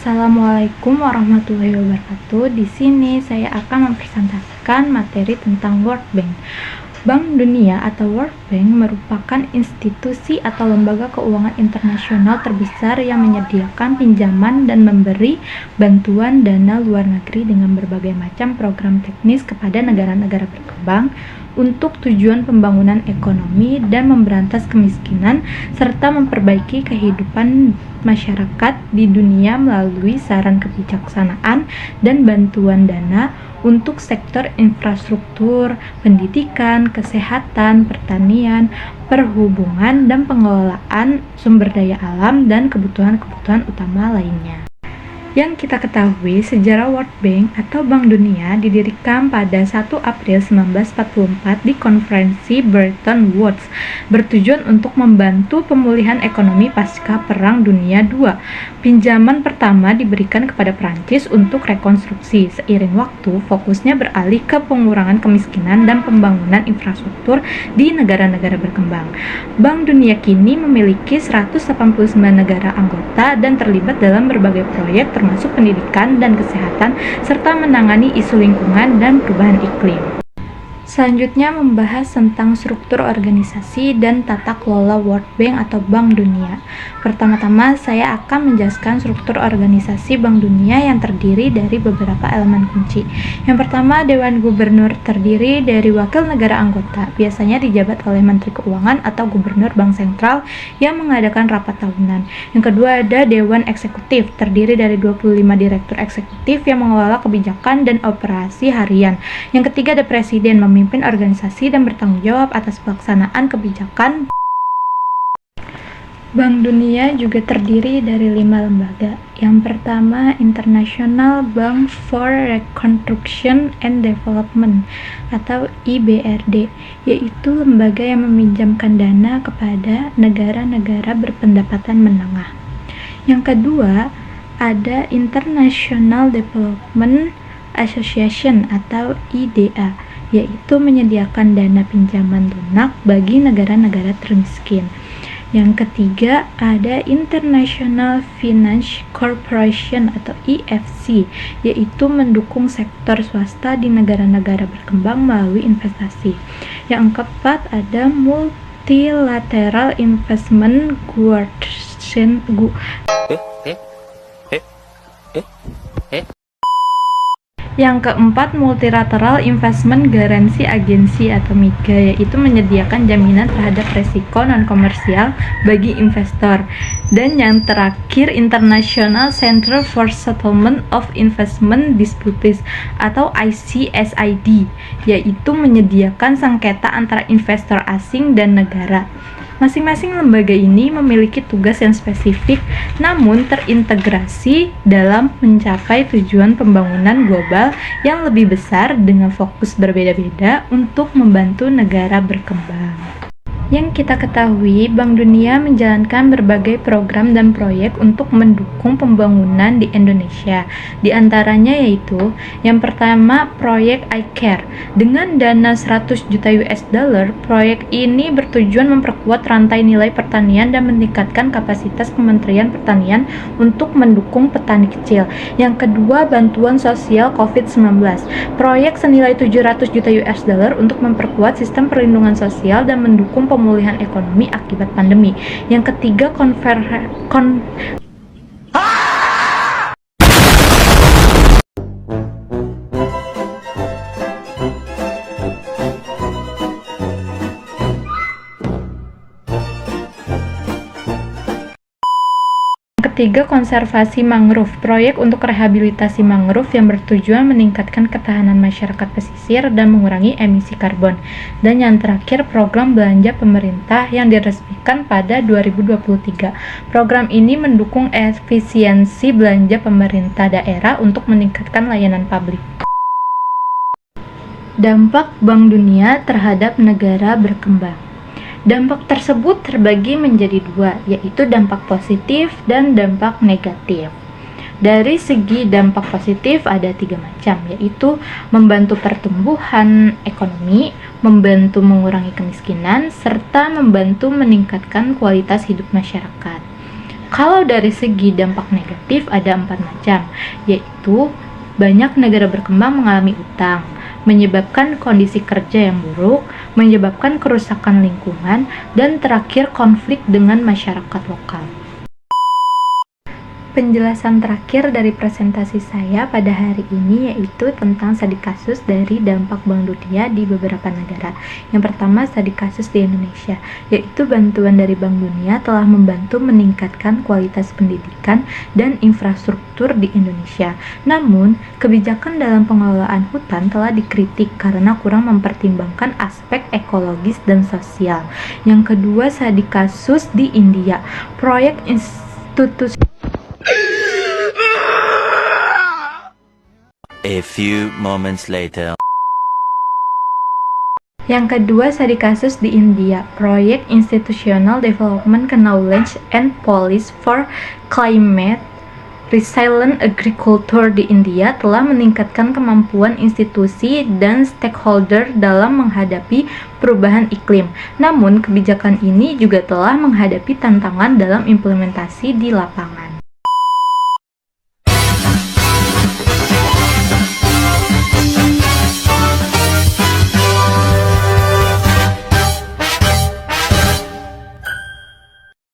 Assalamualaikum warahmatullahi wabarakatuh. Di sini saya akan mempresentasikan materi tentang World Bank. Bank Dunia atau World Bank merupakan institusi atau lembaga keuangan internasional terbesar yang menyediakan pinjaman dan memberi bantuan dana luar negeri dengan berbagai macam program teknis kepada negara-negara berkembang untuk tujuan pembangunan ekonomi dan memberantas kemiskinan serta memperbaiki kehidupan masyarakat di dunia melalui saran kebijaksanaan dan bantuan dana untuk sektor infrastruktur, pendidikan, kesehatan, pertanian, perhubungan, dan pengelolaan sumber daya alam dan kebutuhan-kebutuhan utama lainnya. Yang kita ketahui, sejarah World Bank atau Bank Dunia didirikan pada 1 April 1944 di konferensi Bretton Woods, bertujuan untuk membantu pemulihan ekonomi pasca Perang Dunia II. Pinjaman pertama diberikan kepada Prancis untuk rekonstruksi. Seiring waktu, fokusnya beralih ke pengurangan kemiskinan dan pembangunan infrastruktur di negara-negara berkembang. Bank Dunia kini memiliki 189 negara anggota dan terlibat dalam berbagai proyek termasuk pendidikan dan kesehatan, serta menangani isu lingkungan dan perubahan iklim. Selanjutnya membahas tentang struktur organisasi dan tata kelola World Bank atau Bank Dunia. Pertama-tama saya akan menjelaskan struktur organisasi Bank Dunia yang terdiri dari beberapa elemen kunci. Yang pertama, Dewan Gubernur terdiri dari wakil negara anggota, biasanya dijabat oleh Menteri Keuangan atau Gubernur Bank Sentral yang mengadakan rapat tahunan. Yang kedua, ada Dewan Eksekutif, terdiri dari 25 direktur eksekutif yang mengelola kebijakan dan operasi harian. Yang ketiga, ada Presiden, memimpin organisasi dan bertanggung jawab atas pelaksanaan kebijakan. Bank Dunia juga terdiri dari 5 lembaga. Yang pertama, International Bank for Reconstruction and Development atau IBRD, yaitu lembaga yang meminjamkan dana kepada negara-negara berpendapatan menengah. Yang kedua, ada International Development Association atau IDA, yaitu menyediakan dana pinjaman lunak bagi negara-negara termiskin. Yang ketiga, ada International Finance Corporation atau IFC, yaitu mendukung sektor swasta di negara-negara berkembang melalui investasi. Yang keempat, ada Multilateral Investment Coordination Yang keempat, Multilateral Investment Guarantee Agency atau MIGA, yaitu menyediakan jaminan terhadap resiko non-komersial bagi investor. Dan yang terakhir, International Center for Settlement of Investment Disputes atau ICSID, yaitu menyediakan sengketa antara investor asing dan negara. Masing-masing lembaga ini memiliki tugas yang spesifik, namun terintegrasi dalam mencapai tujuan pembangunan global yang lebih besar dengan fokus berbeda-beda untuk membantu negara berkembang. Yang kita ketahui, Bank Dunia menjalankan berbagai program dan proyek untuk mendukung pembangunan di Indonesia. Di antaranya yaitu, yang pertama, proyek iCare. Dengan dana 100 juta US dollar, proyek ini bertujuan memperkuat rantai nilai pertanian dan meningkatkan kapasitas Kementerian Pertanian untuk mendukung petani kecil. Yang kedua, bantuan sosial COVID-19. Proyek senilai 700 juta US dollar untuk memperkuat sistem perlindungan sosial dan mendukung pemulihan ekonomi akibat pandemi. Yang ketiga, konservasi mangrove, proyek untuk rehabilitasi mangrove yang bertujuan meningkatkan ketahanan masyarakat pesisir dan mengurangi emisi karbon. Dan yang terakhir, program belanja pemerintah yang diresmikan pada 2023. Program ini mendukung efisiensi belanja pemerintah daerah untuk meningkatkan layanan publik. Dampak Bank Dunia terhadap negara berkembang. Dampak tersebut terbagi menjadi dua, yaitu dampak positif dan dampak negatif. Dari segi dampak positif ada 3 macam, yaitu membantu pertumbuhan ekonomi, membantu mengurangi kemiskinan, serta membantu meningkatkan kualitas hidup masyarakat. Kalau dari segi dampak negatif ada 4 macam, yaitu banyak negara berkembang mengalami utang, menyebabkan kondisi kerja yang buruk, menyebabkan kerusakan lingkungan, dan terakhir konflik dengan masyarakat lokal. Penjelasan terakhir dari presentasi saya pada hari ini yaitu tentang studi kasus dari dampak Bank Dunia di beberapa negara. Yang pertama, studi kasus di Indonesia, yaitu bantuan dari Bank Dunia telah membantu meningkatkan kualitas pendidikan dan infrastruktur di Indonesia. Namun, kebijakan dalam pengelolaan hutan telah dikritik karena kurang mempertimbangkan aspek ekologis dan sosial. Yang kedua, studi kasus di India, proyek institusi A few moments later. Yang kedua, studi kasus di India, proyek Institutional Development Knowledge and Policy for Climate Resilient Agriculture di India telah meningkatkan kemampuan institusi dan stakeholder dalam menghadapi perubahan iklim. Namun, kebijakan ini juga telah menghadapi tantangan dalam implementasi di lapangan.